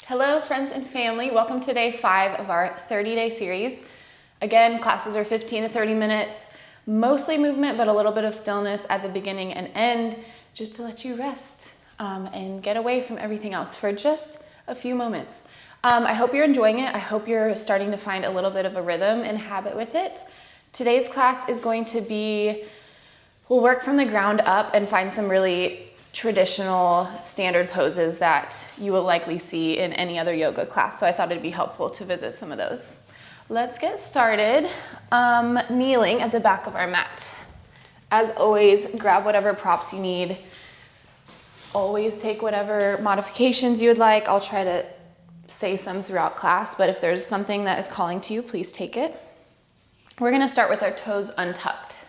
Hello, friends and family. Welcome to day 5 of our 30-day series. Again, classes are 15 to 30 minutes, mostly movement, but a little bit of stillness at the beginning and end, just to let you rest and get away from everything else for just a few moments. I hope you're enjoying it. I hope you're starting to find a little bit of a rhythm and habit with it. Today's class is going to be, we'll work from the ground up and find some really traditional standard poses that you will likely see in any other yoga class. So I thought it'd be helpful to visit some of those. Let's get started. Kneeling at the back of our mat. As always, grab whatever props you need. Always take whatever modifications you would like. I'll try to say some throughout class, but if there's something that is calling to you, please take it. We're gonna start with our toes untucked.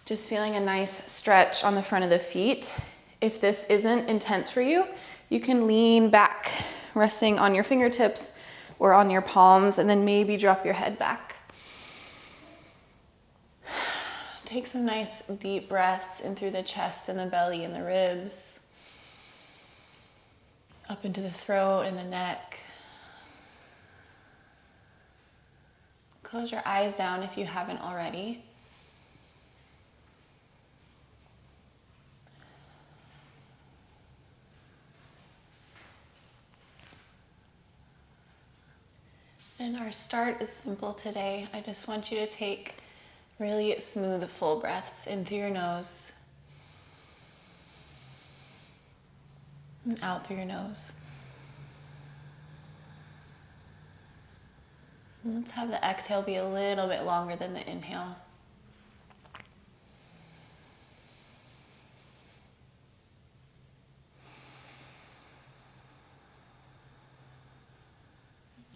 Just feeling a nice stretch on the front of the feet. If this isn't intense for you, you can lean back, resting on your fingertips or on your palms, and then maybe drop your head back. Take some nice deep breaths in through the chest and the belly and the ribs, up into the throat and the neck. Close your eyes down if you haven't already. And our start is simple today. I just want you to take really smooth, full breaths in through your nose and out through your nose. And let's have the exhale be a little bit longer than the inhale.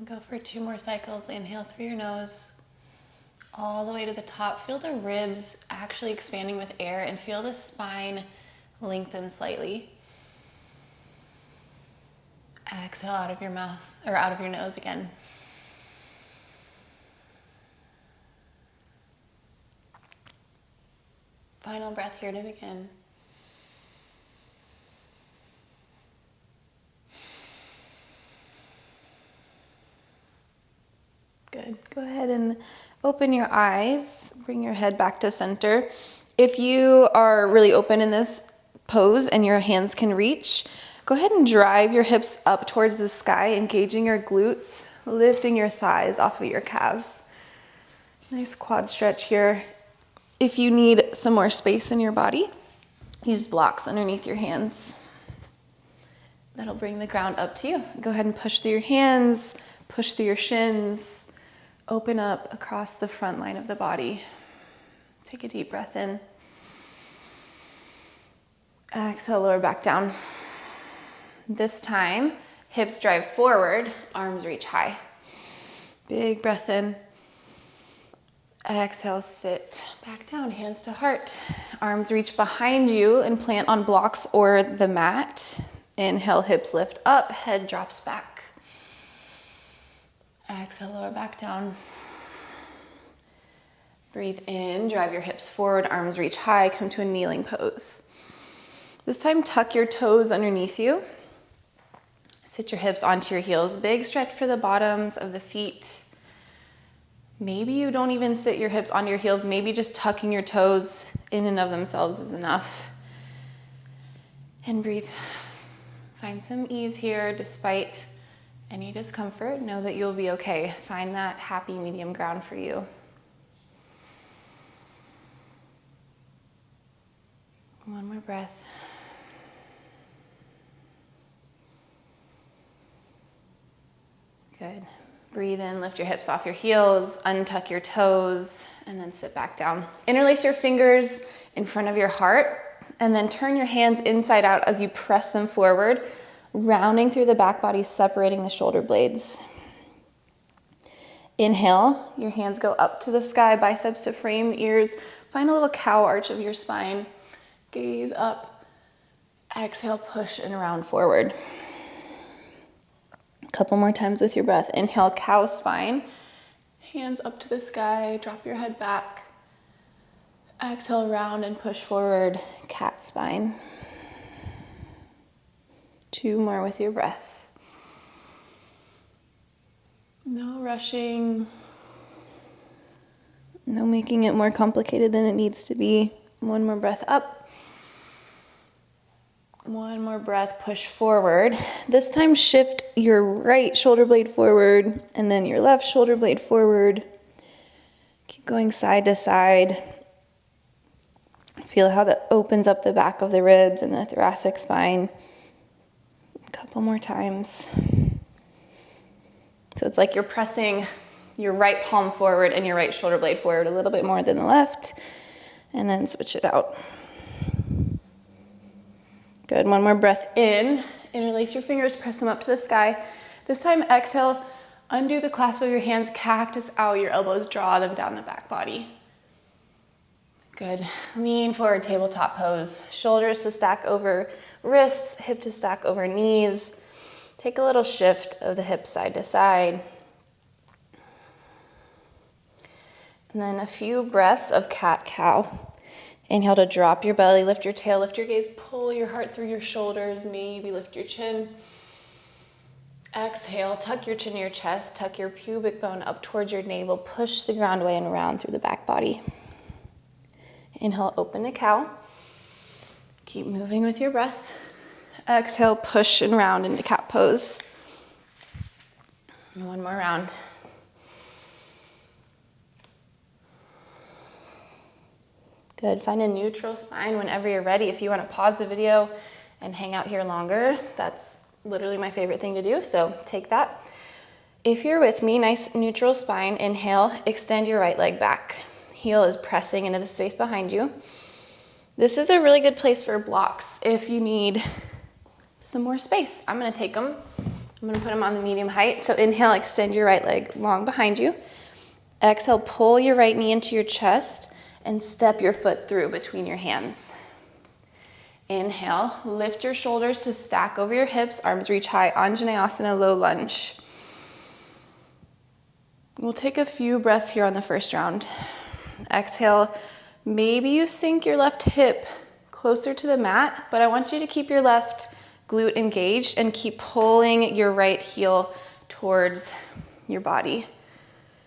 Go for 2 more cycles. Inhale through your nose, all the way to the top. Feel the ribs actually expanding with air and feel the spine lengthen slightly. Exhale out of your mouth, or out of your nose again. Final breath here to begin. Good. Go ahead and open your eyes. Bring your head back to center. If you are really open in this pose and your hands can reach, go ahead and drive your hips up towards the sky, engaging your glutes, lifting your thighs off of your calves. Nice quad stretch here. If you need some more space in your body, use blocks underneath your hands. That'll bring the ground up to you. Go ahead and push through your hands, push through your shins. Open up across the front line of the body. Take a deep breath in. Exhale, lower back down. This time, hips drive forward, arms reach high. Big breath in. Exhale, sit back down, hands to heart. Arms reach behind you and plant on blocks or the mat. Inhale, hips lift up, head drops back. Exhale, lower back down. Breathe in, drive your hips forward, arms reach high, come to a kneeling pose. This time, tuck your toes underneath you. Sit your hips onto your heels. Big stretch for the bottoms of the feet. Maybe you don't even sit your hips onto your heels. Maybe just tucking your toes in and of themselves is enough. And breathe. Find some ease here despite any discomfort. Know that you'll be okay. Find that happy medium ground for you. One more breath. Good. Breathe in, lift your hips off your heels, untuck your toes, and then sit back down. Interlace your fingers in front of your heart, and then turn your hands inside out as you press them forward, rounding through the back body, separating the shoulder blades. Inhale, your hands go up to the sky, biceps to frame the ears. Find a little cow arch of your spine. Gaze up. Exhale, push and round forward. A couple more times with your breath. Inhale, cow spine. Hands up to the sky, drop your head back. Exhale, round and push forward, cat spine. 2 more with your breath. No rushing. No making it more complicated than it needs to be. One more breath up. One more breath, push forward. This time shift your right shoulder blade forward and then your left shoulder blade forward. Keep going side to side. Feel how that opens up the back of the ribs and the thoracic spine. A couple more times. So it's like you're pressing your right palm forward and your right shoulder blade forward a little bit more than the left, and then switch it out. Good, one more breath in. Interlace your fingers, press them up to the sky. This time, exhale, undo the clasp of your hands, cactus out your elbows, draw them down the back body. Good, lean forward, tabletop pose. Shoulders to stack over wrists, hip to stack over knees. Take a little shift of the hips side to side. And then a few breaths of cat-cow. Inhale to drop your belly, lift your tail, lift your gaze, pull your heart through your shoulders, maybe lift your chin. Exhale, tuck your chin to your chest, tuck your pubic bone up towards your navel, push the ground away and around through the back body. Inhale, open to cow. Keep moving with your breath. Exhale, push and round into cat pose. And one more round. Good, find a neutral spine whenever you're ready. If you want to pause the video and hang out here longer, that's literally my favorite thing to do, so take that. If you're with me, nice neutral spine, inhale, extend your right leg back. Heel is pressing into the space behind you. This is a really good place for blocks if you need some more space. I'm gonna take them. I'm gonna put them on the medium height. So inhale, extend your right leg long behind you. Exhale, pull your right knee into your chest and step your foot through between your hands. Inhale, lift your shoulders to stack over your hips, arms reach high, Anjaneyasana, low lunge. We'll take a few breaths here on the first round. Exhale, maybe you sink your left hip closer to the mat, but I want you to keep your left glute engaged and keep pulling your right heel towards your body.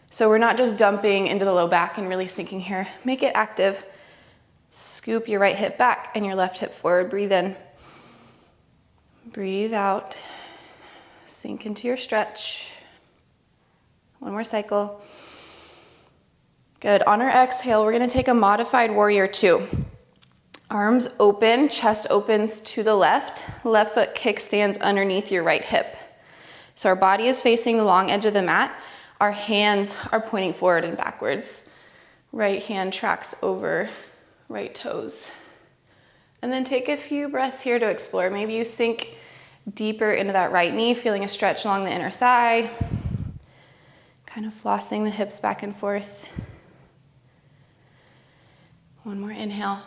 So we're not just dumping into the low back and really sinking here. Make it active. Scoop your right hip back and your left hip forward. Breathe in. Breathe out. Sink into your stretch. One more cycle. Good. On our exhale, we're going to take a modified warrior two. Arms open, chest opens to the left. Left foot kickstands underneath your right hip. So our body is facing the long edge of the mat. Our hands are pointing forward and backwards. Right hand tracks over right toes. And then take a few breaths here to explore. Maybe you sink deeper into that right knee, feeling a stretch along the inner thigh. Kind of flossing the hips back and forth. One more inhale.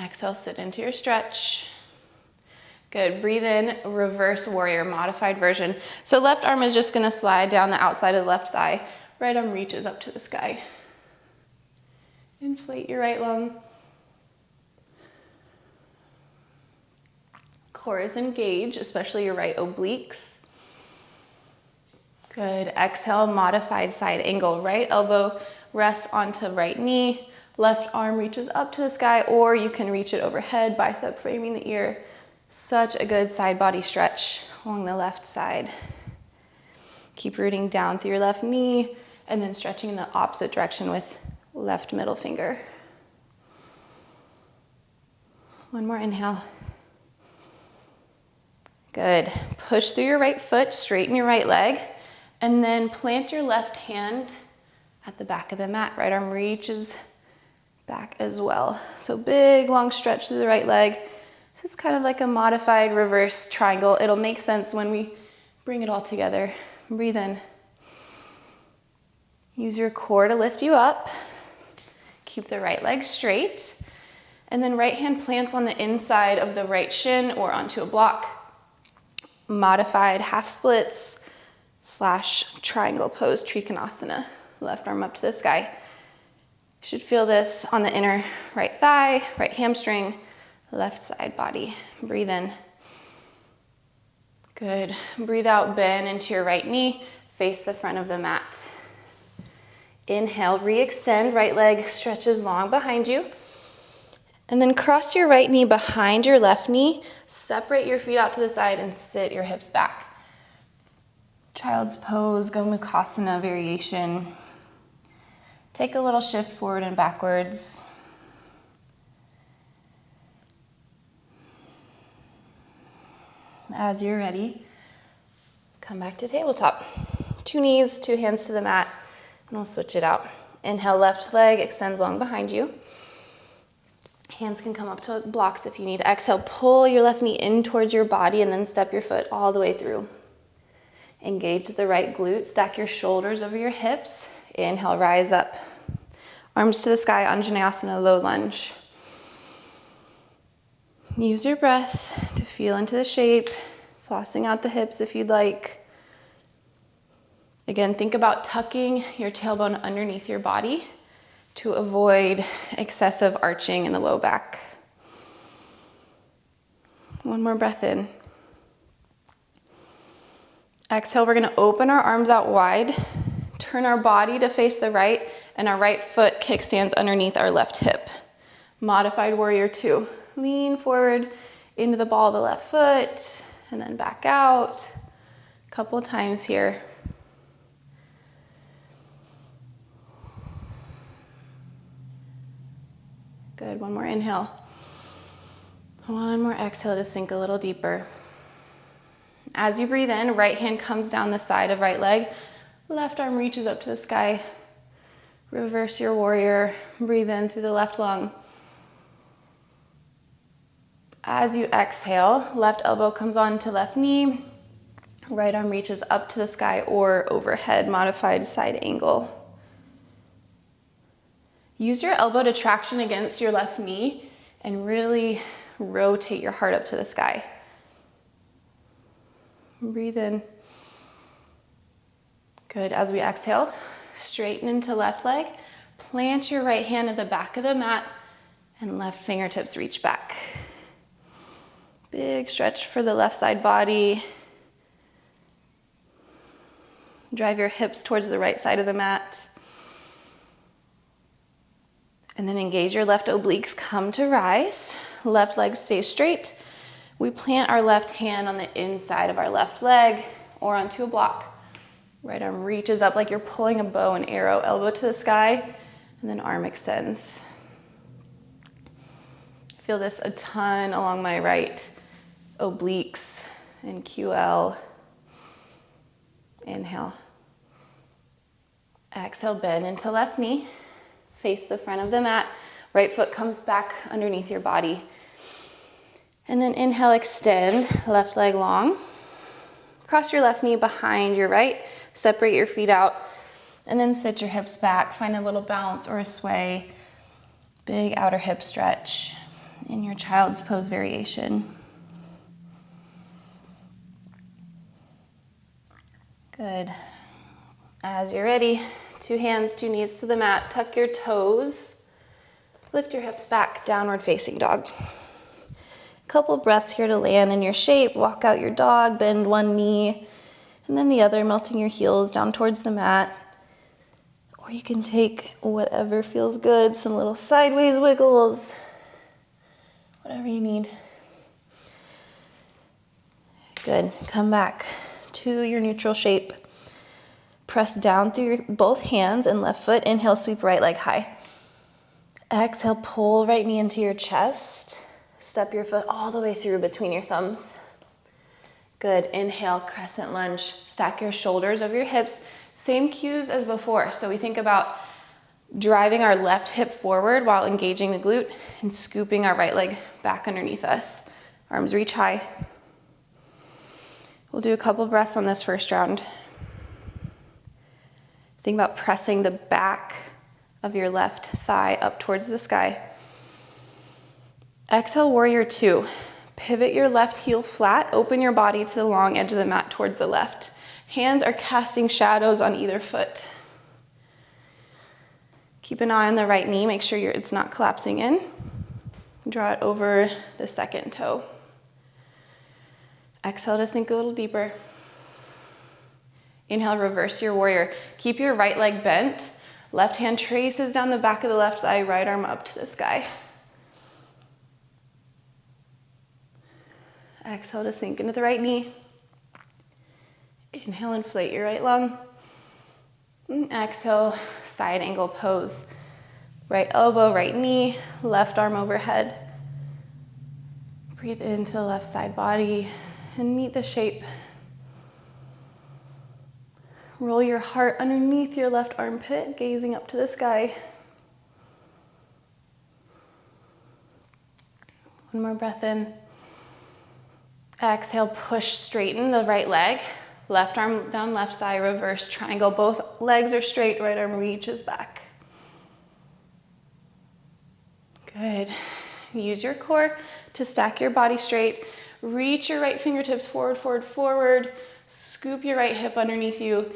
Exhale, sit into your stretch. Good, breathe in, reverse warrior, modified version. So left arm is just gonna slide down the outside of the left thigh. Right arm reaches up to the sky. Inflate your right lung. Core is engaged, especially your right obliques. Good, exhale, modified side angle. Right elbow rests onto right knee. Left arm reaches up to the sky, or you can reach it overhead, bicep framing the ear. Such a good side body stretch along the left side. Keep rooting down through your left knee and then stretching in the opposite direction with left middle finger. One more inhale. Good. Push through your right foot, straighten your right leg, and then plant your left hand at the back of the mat. Right arm reaches back as well. So big, long stretch through the right leg. This is kind of like a modified reverse triangle. It'll make sense when we bring it all together. Breathe in. Use your core to lift you up. Keep the right leg straight. And then right hand plants on the inside of the right shin or onto a block. Modified half splits / triangle pose, Trikonasana. Left arm up to the sky. You should feel this on the inner right thigh, right hamstring, left side body. Breathe in. Good. Breathe out, bend into your right knee, face the front of the mat. Inhale, re-extend, right leg stretches long behind you. And then cross your right knee behind your left knee, separate your feet out to the side and sit your hips back. Child's pose, Gomukhasana variation. Take a little shift forward and backwards. As you're ready, come back to tabletop. 2 knees, 2 hands to the mat, and we'll switch it out. Inhale, left leg extends long behind you. Hands can come up to blocks if you need. Exhale, pull your left knee in towards your body and then step your foot all the way through. Engage the right glute, stack your shoulders over your hips. Inhale, rise up. Arms to the sky, Chandrasana, low lunge. Use your breath to feel into the shape, flossing out the hips if you'd like. Again, think about tucking your tailbone underneath your body to avoid excessive arching in the low back. One more breath in. Exhale, we're gonna open our arms out wide, turn our body to face the right, and our right foot kickstands underneath our left hip. Modified warrior 2. Lean forward into the ball of the left foot, and then back out. A couple times here. Good, one more inhale. One more exhale to sink a little deeper. As you breathe in, right hand comes down the side of right leg, left arm reaches up to the sky. Reverse your warrior, breathe in through the left lung. As you exhale, left elbow comes onto left knee, right arm reaches up to the sky or overhead, modified side angle. Use your elbow to traction against your left knee and really rotate your heart up to the sky. Breathe in. Good. As we exhale, straighten into left leg, plant your right hand at the back of the mat, and left fingertips reach back. Big stretch for the left side body. Drive your hips towards the right side of the mat. And then engage your left obliques, come to rise. Left leg stays straight. We plant our left hand on the inside of our left leg or onto a block. Right arm reaches up like you're pulling a bow and arrow, elbow to the sky, and then arm extends. Feel this a ton along my right obliques and QL. Inhale. Exhale, bend into left knee. Face the front of the mat. Right foot comes back underneath your body. And then inhale, extend, left leg long. Cross your left knee behind your right. Separate your feet out. And then sit your hips back. Find a little bounce or a sway. Big outer hip stretch in your child's pose variation. Good. As you're ready, 2 hands, 2 knees to the mat. Tuck your toes. Lift your hips back, downward facing dog. Couple breaths here to land in your shape. Walk out your dog, bend one knee, and then the other, melting your heels down towards the mat. Or you can take whatever feels good, some little sideways wiggles, whatever you need. Good. Come back to your neutral shape. Press down through both hands and left foot. Inhale, sweep right leg high. Exhale, pull right knee into your chest. Step your foot all the way through between your thumbs. Good. Inhale, crescent lunge. Stack your shoulders over your hips. Same cues as before. So we think about driving our left hip forward while engaging the glute and scooping our right leg back underneath us. Arms reach high. We'll do a couple breaths on this first round. Think about pressing the back of your left thigh up towards the sky. Exhale, warrior 2. Pivot your left heel flat, open your body to the long edge of the mat towards the left. Hands are casting shadows on either foot. Keep an eye on the right knee, make sure it's not collapsing in. Draw it over the second toe. Exhale to sink a little deeper. Inhale, reverse your warrior. Keep your right leg bent. Left hand traces down the back of the left thigh, right arm up to the sky. Exhale to sink into the right knee. Inhale, inflate your right lung. And exhale, side angle pose. Right elbow, right knee, left arm overhead. Breathe into the left side body and meet the shape. Roll your heart underneath your left armpit, gazing up to the sky. One more breath in. Exhale, push, straighten the right leg. Left arm down, left thigh, reverse triangle. Both legs are straight, right arm reaches back. Good. Use your core to stack your body straight. Reach your right fingertips forward, forward, forward. Scoop your right hip underneath you,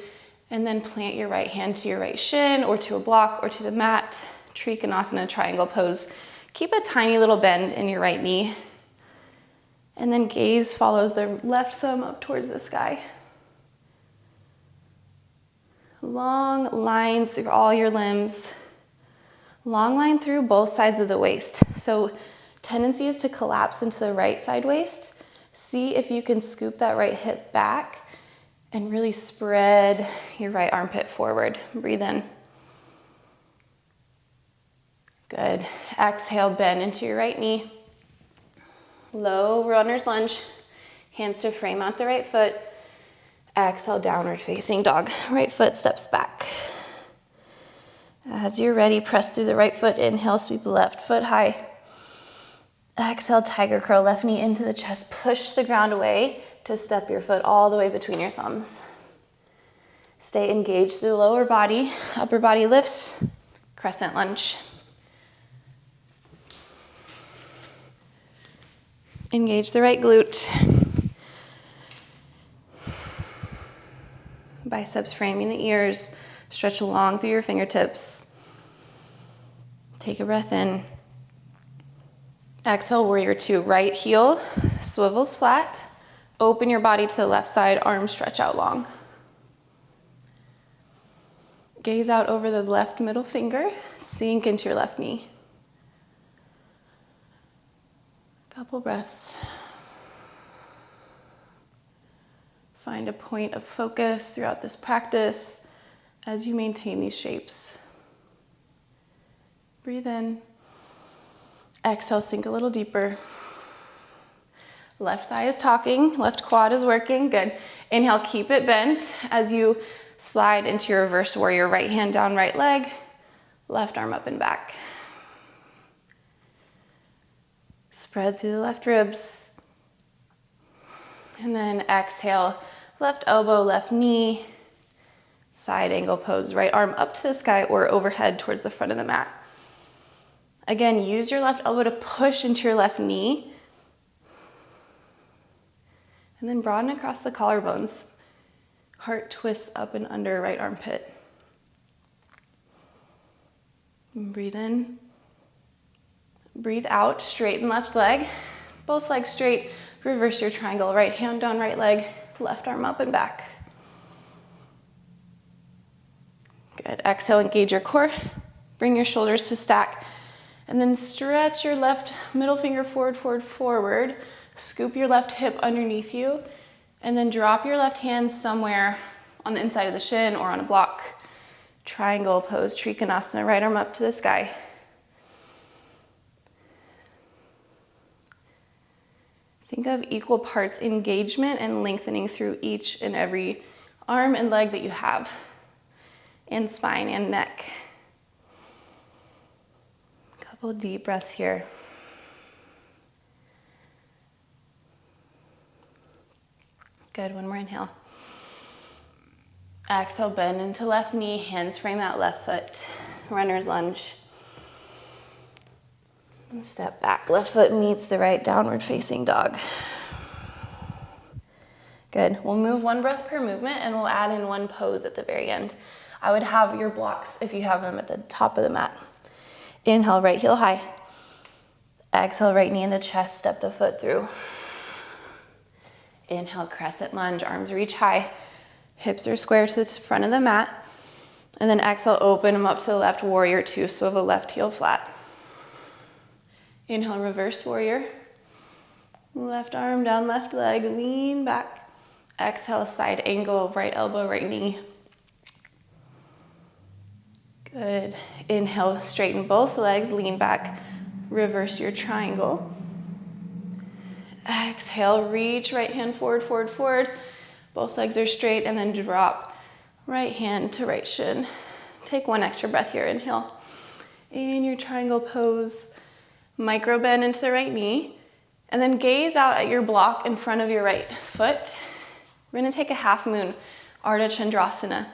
and then plant your right hand to your right shin or to a block or to the mat. Trikonasana, triangle pose. Keep a tiny little bend in your right knee. And then gaze follows the left thumb up towards the sky. Long lines through all your limbs. Long line through both sides of the waist. So tendency is to collapse into the right side waist. See if you can scoop that right hip back and really spread your right armpit forward. Breathe in. Good. Exhale, bend into your right knee. Low runner's lunge. Hands to frame out the right foot. Exhale, downward facing dog. Right foot steps back. As you're ready, press through the right foot. Inhale, sweep left foot high. Exhale, tiger curl, left knee into the chest. Push the ground away to step your foot all the way between your thumbs. Stay engaged through the lower body. Upper body lifts. Crescent lunge. Engage the right glute. Biceps framing the ears. Stretch long through your fingertips. Take a breath in. Exhale, warrior two. Right heel swivels flat. Open your body to the left side, arms stretch out long. Gaze out over the left middle finger. Sink into your left knee. Couple breaths. Find a point of focus throughout this practice as you maintain these shapes. Breathe in. Exhale, sink a little deeper. Left thigh is talking, left quad is working. Good. Inhale, keep it bent as you slide into your reverse warrior. Right hand down, right leg, left arm up and back. Spread through the left ribs. And then exhale, left elbow, left knee, side angle pose. Right arm up to the sky or overhead towards the front of the mat. Again, use your left elbow to push into your left knee. And then broaden across the collarbones. Heart twists up and under right armpit. And breathe in. Breathe out, straighten left leg. Both legs straight. Reverse your triangle. Right hand down, right leg. Left arm up and back. Good. Exhale, engage your core. Bring your shoulders to stack. And then stretch your left middle finger forward, forward, forward. Scoop your left hip underneath you. And then drop your left hand somewhere on the inside of the shin or on a block. Triangle pose, Trikonasana. Right arm up to the sky. Think of equal parts engagement and lengthening through each and every arm and leg that you have, and spine and neck. Couple deep breaths here. Good, one more inhale. Exhale, bend into left knee, hands frame out left foot, runner's lunge. And step back, left foot meets the right, downward facing dog. Good, we'll move one breath per movement and we'll add in one pose at the very end. I would have your blocks, if you have them, at the top of the mat. Inhale, right heel high. Exhale, right knee into chest, step the foot through. Inhale, crescent lunge, arms reach high. Hips are square to the front of the mat. And then exhale, open them up to the left, warrior two, swivel left heel flat. Inhale, reverse warrior. Left arm down, left leg, lean back. Exhale, side angle, right elbow, right knee. Good. Inhale, straighten both legs, lean back, reverse your triangle. Exhale, reach right hand forward, forward, forward. Both legs are straight, and then drop right hand to right shin. Take one extra breath here. Inhale. In your triangle pose, micro bend into the right knee, and then gaze out at your block in front of your right foot. We're gonna take a half moon, Arta Chandrasana.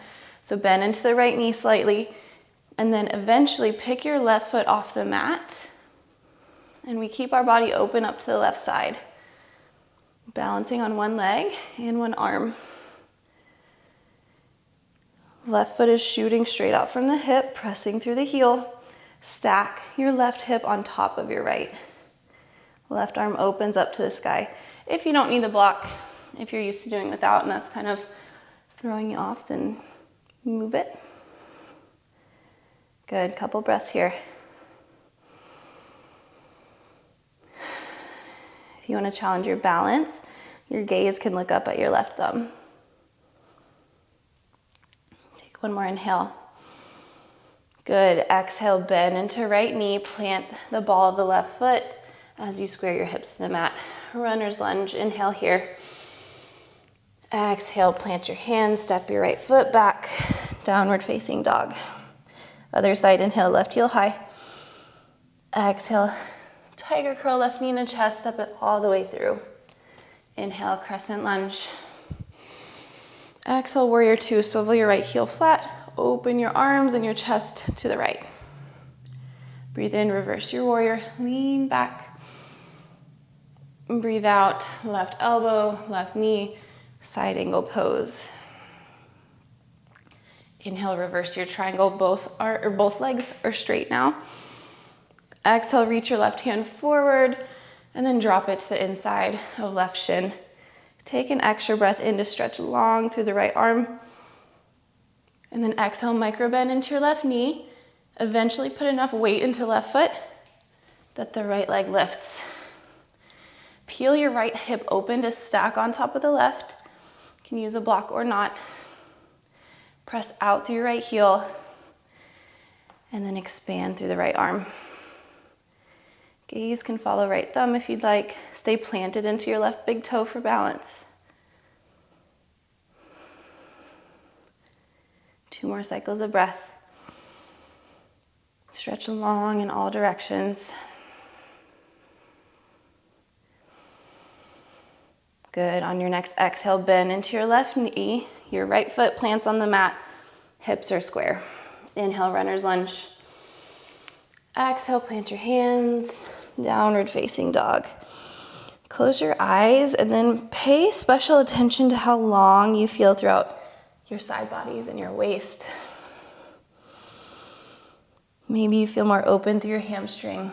So bend into the right knee slightly, and then eventually pick your left foot off the mat, and we keep our body open up to the left side. Balancing on one leg and one arm. Left foot is shooting straight out from the hip, pressing through the heel. Stack your left hip on top of your right. Left arm opens up to the sky. If you don't need the block, if you're used to doing without and that's kind of throwing you off, then move it. Good, couple breaths here. If you want to challenge your balance, your gaze can look up at your left thumb. Take one more inhale. Good. Exhale, bend into right knee. Plant the ball of the left foot as you square your hips to the mat. Runner's lunge. Inhale here. Exhale, plant your hands. Step your right foot back. Downward facing dog. Other side. Inhale, left heel high. Exhale. Tiger curl, left knee in the chest, step it all the way through. Inhale, crescent lunge. Exhale, warrior two, swivel your right heel flat, open your arms and your chest to the right. Breathe in, reverse your warrior, lean back. Breathe out, left elbow, left knee, side angle pose. Inhale, reverse your triangle, both legs are straight now. Exhale, reach your left hand forward and then drop it to the inside of left shin. Take an extra breath in to stretch long through the right arm. And then exhale, micro bend into your left knee. Eventually put enough weight into left foot that the right leg lifts. Peel your right hip open to stack on top of the left. You can use a block or not. Press out through your right heel and then expand through the right arm. Gaze can follow right thumb if you'd like. Stay planted into your left big toe for balance. 2 more cycles of breath. Stretch long in all directions. Good. On your next exhale, bend into your left knee. Your right foot plants on the mat. Hips are square. Inhale, runner's lunge. Exhale, plant your hands. Downward facing dog. Close your eyes and then pay special attention to how long you feel throughout your side bodies and your waist. Maybe you feel more open through your hamstring.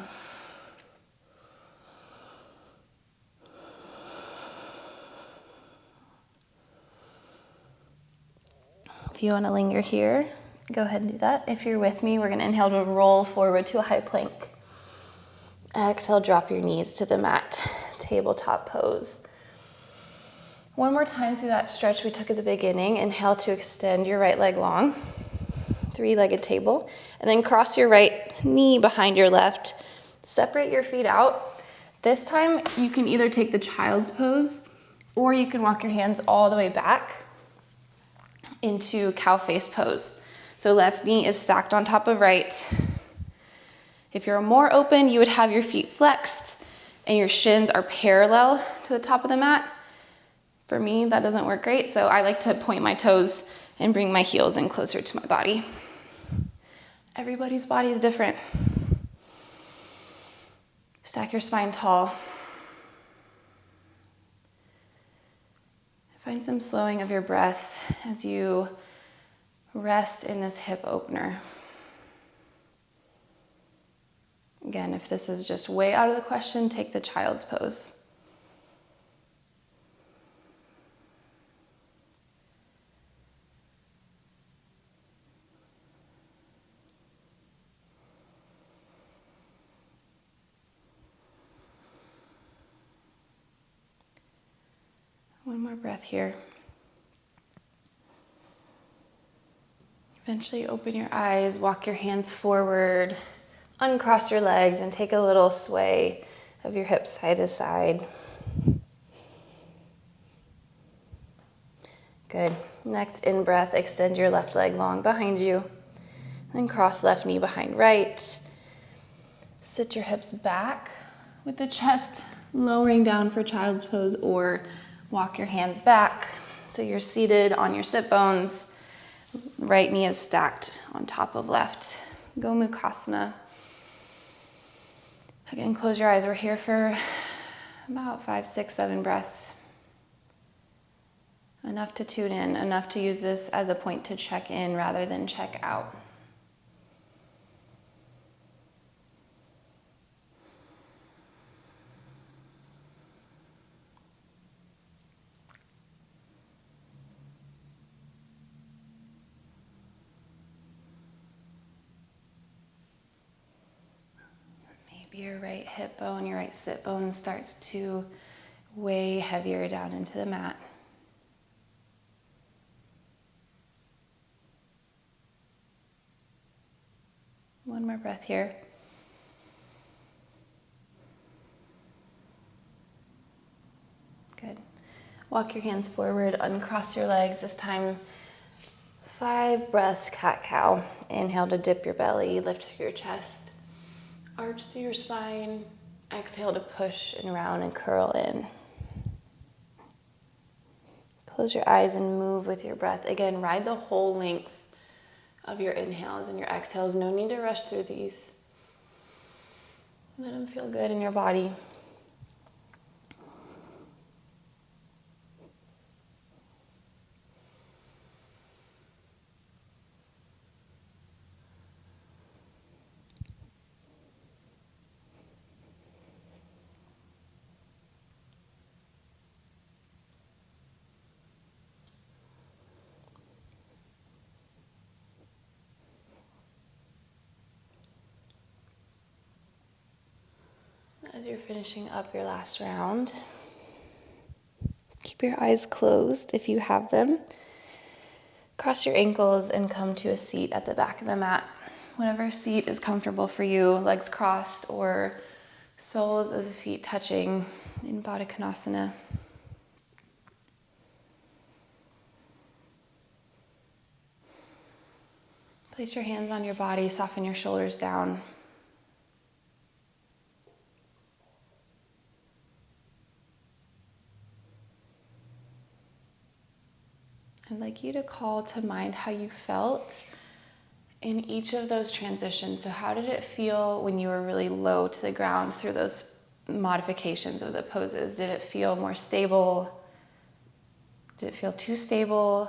If you want to linger here, go ahead and do that. If you're with me, we're going to inhale to roll forward to a high plank. Exhale, drop your knees to the mat. Tabletop pose. One more time through that stretch we took at the beginning. Inhale to extend your right leg long. 3-legged table. And then cross your right knee behind your left. Separate your feet out. This time you can either take the child's pose or you can walk your hands all the way back into cow face pose. So left knee is stacked on top of right. If you're more open, you would have your feet flexed and your shins are parallel to the top of the mat. For me, that doesn't work great, so I like to point my toes and bring my heels in closer to my body. Everybody's body is different. Stack your spine tall. Find some slowing of your breath as you rest in this hip opener. Again, if this is just way out of the question, take the child's pose. One more breath here. Eventually open your eyes, walk your hands forward, uncross your legs, and take a little sway of your hips side to side. Good. Next in-breath, extend your left leg long behind you. Then cross left knee behind right. Sit your hips back with the chest lowering down for child's pose, or walk your hands back so you're seated on your sit bones. Right knee is stacked on top of left. Gomukhasana. Again, close your eyes. We're here for about 5, 6, 7 breaths. Enough to tune in, enough to use this as a point to check in rather than check out. Maybe your right hip bone, your right sit bone starts to weigh heavier down into the mat. One more breath here. Good. Walk your hands forward, uncross your legs. This time, 5 breaths, cat-cow. Inhale to dip your belly, lift through your chest. Arch through your spine. Exhale to push and round and curl in. Close your eyes and move with your breath. Again, ride the whole length of your inhales and your exhales. No need to rush through these. Let them feel good in your body. As you're finishing up your last round, keep your eyes closed if you have them. Cross your ankles and come to a seat at the back of the mat. Whatever seat is comfortable for you, legs crossed or soles of the feet touching in Baddha Konasana. Place your hands on your body, soften your shoulders down. I'd like you to call to mind how you felt in each of those transitions. So how did it feel when you were really low to the ground through those modifications of the poses? Did it feel more stable? Did it feel too stable?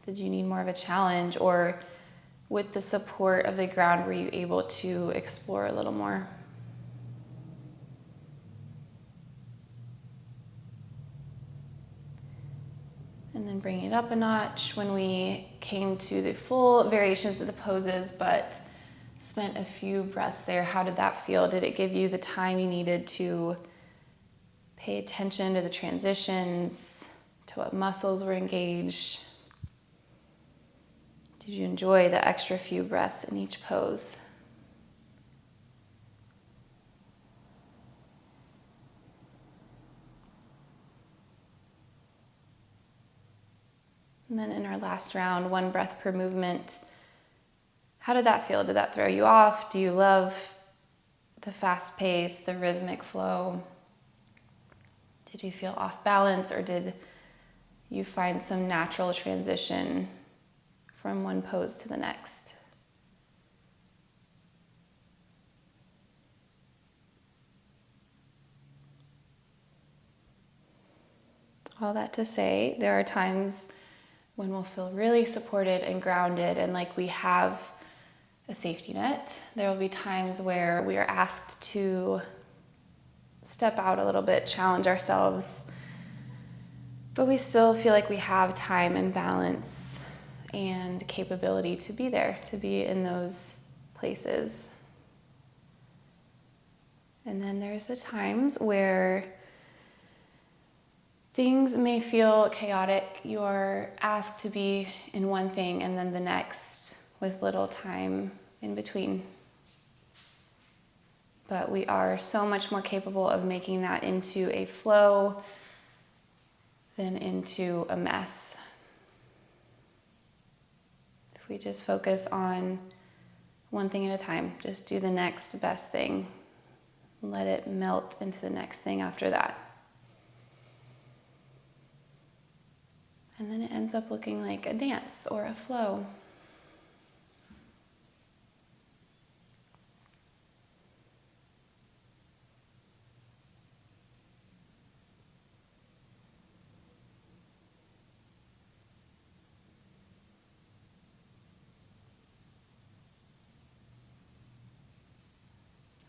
Did you need more of a challenge? Or with the support of the ground, were you able to explore a little more? And then bring it up a notch when we came to the full variations of the poses, but spent a few breaths there. How did that feel? Did it give you the time you needed to pay attention to the transitions, to what muscles were engaged? Did you enjoy the extra few breaths in each pose? And then in our last round, 1 breath per movement. How did that feel? Did that throw you off? Do you love the fast pace, the rhythmic flow? Did you feel off balance, or did you find some natural transition from one pose to the next? All that to say, there are times when we'll feel really supported and grounded and like we have a safety net. There will be times where we are asked to step out a little bit, challenge ourselves, but we still feel like we have time and balance and capability to be there, to be in those places. And then there's the times where things may feel chaotic. You're asked to be in one thing and then the next with little time in between. But we are so much more capable of making that into a flow than into a mess. If we just focus on one thing at a time, just do the next best thing. Let it melt into the next thing after that. And then it ends up looking like a dance or a flow.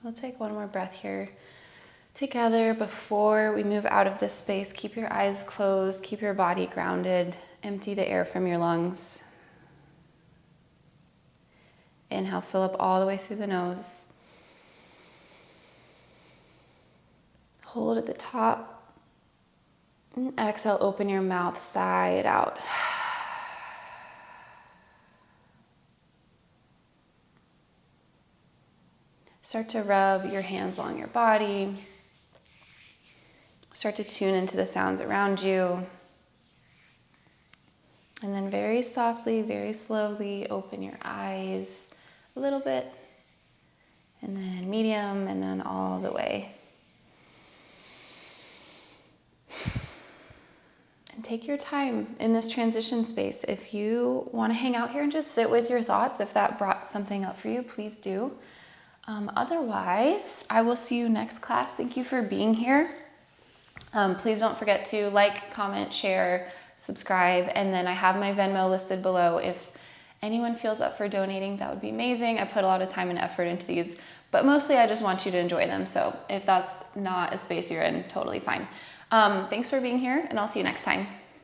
We'll take one more breath here together before we move out of this space. Keep your eyes closed, keep your body grounded, empty the air from your lungs. Inhale, fill up all the way through the nose. Hold at the top. And exhale, open your mouth, sigh it out. Start to rub your hands along your body. Start to tune into the sounds around you. And then very softly, very slowly open your eyes a little bit. And then medium, and then all the way. And take your time in this transition space. If you want to hang out here and just sit with your thoughts, if that brought something up for you, please do. Otherwise, I will see you next class. Thank you for being here. Please don't forget to like, comment, share, subscribe, and then I have my Venmo listed below. If anyone feels up for donating, that would be amazing. I put a lot of time and effort into these, but mostly I just want you to enjoy them. So if that's not a space you're in, totally fine. Thanks for being here, and I'll see you next time.